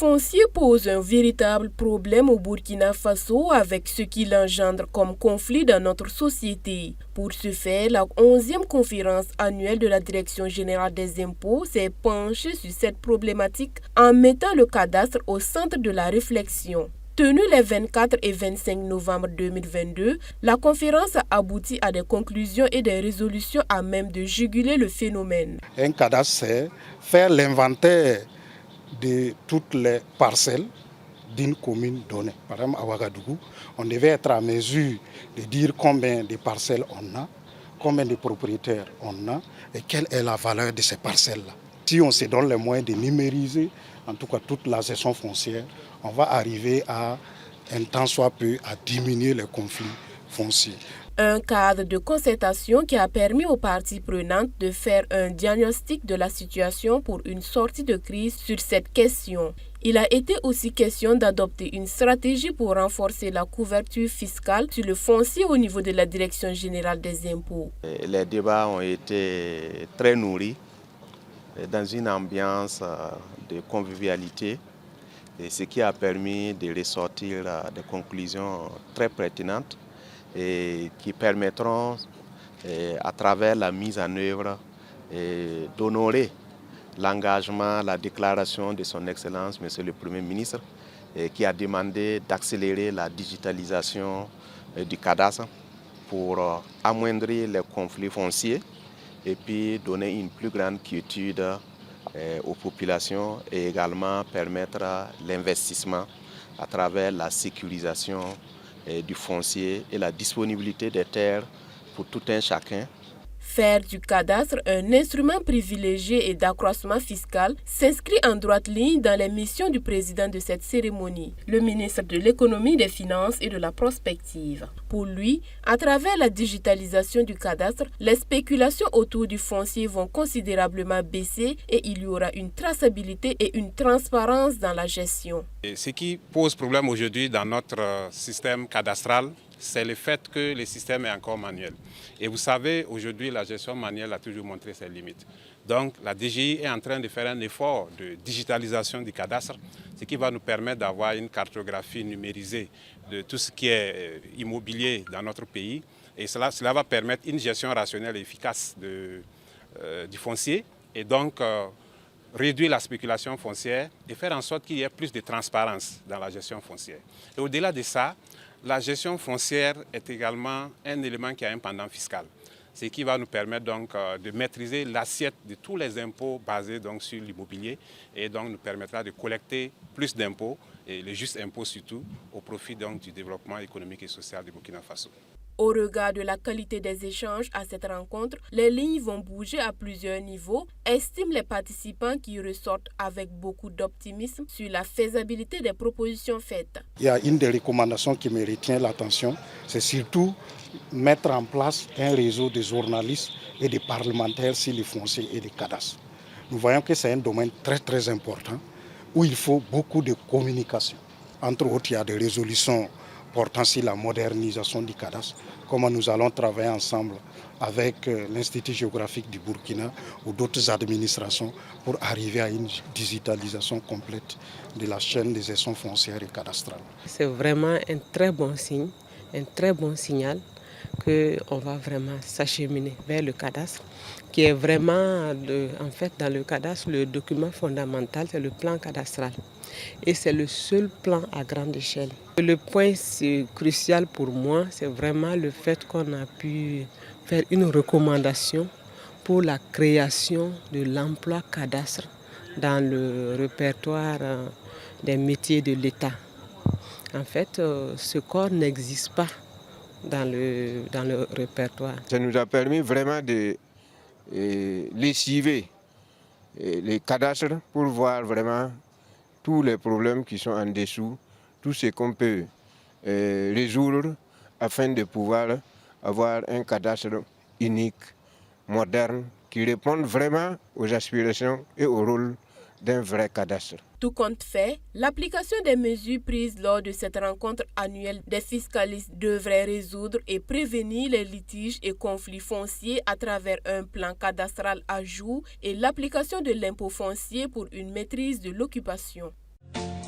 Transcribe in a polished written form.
foncier pose un véritable problème au Burkina Faso avec ce qu'il engendre comme conflit dans notre société. Pour ce faire, la 11e conférence annuelle de la Direction générale des impôts s'est penchée sur cette problématique en mettant le cadastre au centre de la réflexion. Tenue les 24 et 25 novembre 2022, la conférence a abouti à des conclusions et des résolutions à même de juguler le phénomène. Un cadastre, c'est faire l'inventaire de toutes les parcelles d'une commune donnée. Par exemple, à Ouagadougou, on devait être à mesure de dire combien de parcelles on a, combien de propriétaires on a et quelle est la valeur de ces parcelles-là. Si on se donne les moyens de numériser, en tout cas toute la gestion foncière, on va arriver à, un temps soit peu, à diminuer les conflits fonciers. Un cadre de concertation qui a permis aux parties prenantes de faire un diagnostic de la situation pour une sortie de crise sur cette question. Il a été aussi question d'adopter une stratégie pour renforcer la couverture fiscale sur le foncier au niveau de la Direction générale des impôts. Les débats ont été très nourris dans une ambiance de convivialité, et ce qui a permis de ressortir des conclusions très pertinentes et qui permettront, à travers la mise en œuvre, d'honorer l'engagement, la déclaration de son Excellence, Monsieur le Premier ministre, qui a demandé d'accélérer la digitalisation du cadastre pour amoindrir les conflits fonciers et puis donner une plus grande quiétude aux populations et également permettre l'investissement à travers la sécurisation du foncier et la disponibilité des terres pour tout un chacun. Faire du cadastre un instrument privilégié et d'accroissement fiscal s'inscrit en droite ligne dans les missions du président de cette cérémonie, le ministre de l'Économie, des Finances et de la Prospective. Pour lui, à travers la digitalisation du cadastre, les spéculations autour du foncier vont considérablement baisser et il y aura une traçabilité et une transparence dans la gestion. Et ce qui pose problème aujourd'hui dans notre système cadastral, c'est le fait que le système est encore manuel. Et vous savez, aujourd'hui, la gestion manuelle a toujours montré ses limites. Donc, la DGI est en train de faire un effort de digitalisation du cadastre, ce qui va nous permettre d'avoir une cartographie numérisée de tout ce qui est immobilier dans notre pays. Et cela va permettre une gestion rationnelle et efficace du foncier et donc réduire la spéculation foncière et faire en sorte qu'il y ait plus de transparence dans la gestion foncière. Et au-delà de ça, la gestion foncière est également un élément qui a un pendant fiscal, ce qui va nous permettre donc de maîtriser l'assiette de tous les impôts basés donc sur l'immobilier et donc nous permettra de collecter plus d'impôts et les justes impôts surtout au profit donc du développement économique et social du Burkina Faso. Au regard de la qualité des échanges à cette rencontre, les lignes vont bouger à plusieurs niveaux, estiment les participants qui ressortent avec beaucoup d'optimisme sur la faisabilité des propositions faites. Il y a une des recommandations qui me retient l'attention, c'est surtout mettre en place un réseau de journalistes et de parlementaires sur les fonciers et les cadastres. Nous voyons que c'est un domaine très très important où il faut beaucoup de communication. Entre autres, il y a des résolutions portant sur la modernisation du cadastre, comment nous allons travailler ensemble avec l'Institut géographique du Burkina ou d'autres administrations pour arriver à une digitalisation complète de la chaîne des gestions foncières et cadastrales. C'est vraiment un très bon signe, un très bon signal qu'on va vraiment s'acheminer vers le cadastre, qui est vraiment, en fait, dans le cadastre, le document fondamental, c'est le plan cadastral. Et c'est le seul plan à grande échelle. Le point crucial pour moi, c'est vraiment le fait qu'on a pu faire une recommandation pour la création de l'emploi cadastre dans le répertoire des métiers de l'État. En fait, ce corps n'existe pas dans le répertoire. Ça nous a permis vraiment de lessiver les cadastres pour voir vraiment tous les problèmes qui sont en dessous, tout ce qu'on peut résoudre afin de pouvoir avoir un cadastre unique, moderne, qui réponde vraiment aux aspirations et au rôle d'un vrai cadastre. Tout compte fait, l'application des mesures prises lors de cette rencontre annuelle des fiscalistes devrait résoudre et prévenir les litiges et conflits fonciers à travers un plan cadastral à jour et l'application de l'impôt foncier pour une maîtrise de l'occupation. Niger.